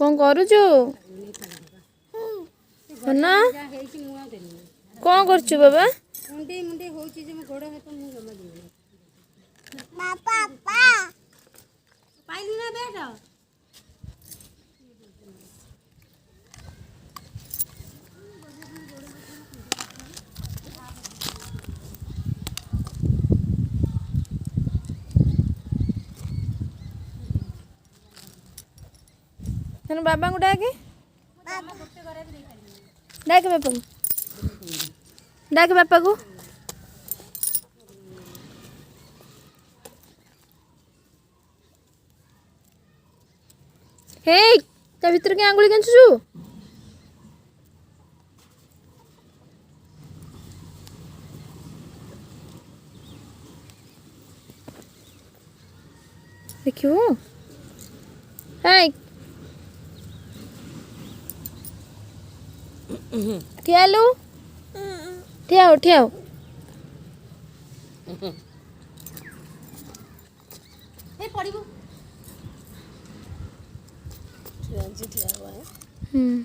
कौन करुचु ना कौन करचु बाबा मुंडे मुंडे होची जे गोड़ हाथ मु जमा दे पापा पाइलु ना बेटा तेन बाबा को डाके डाके बापा को हे ता भीतर के आंगुली केंचुचु देखियो हे ठियालु ठियाओ ठियाओ ए पड़िबो ठिया हुआ है हम्म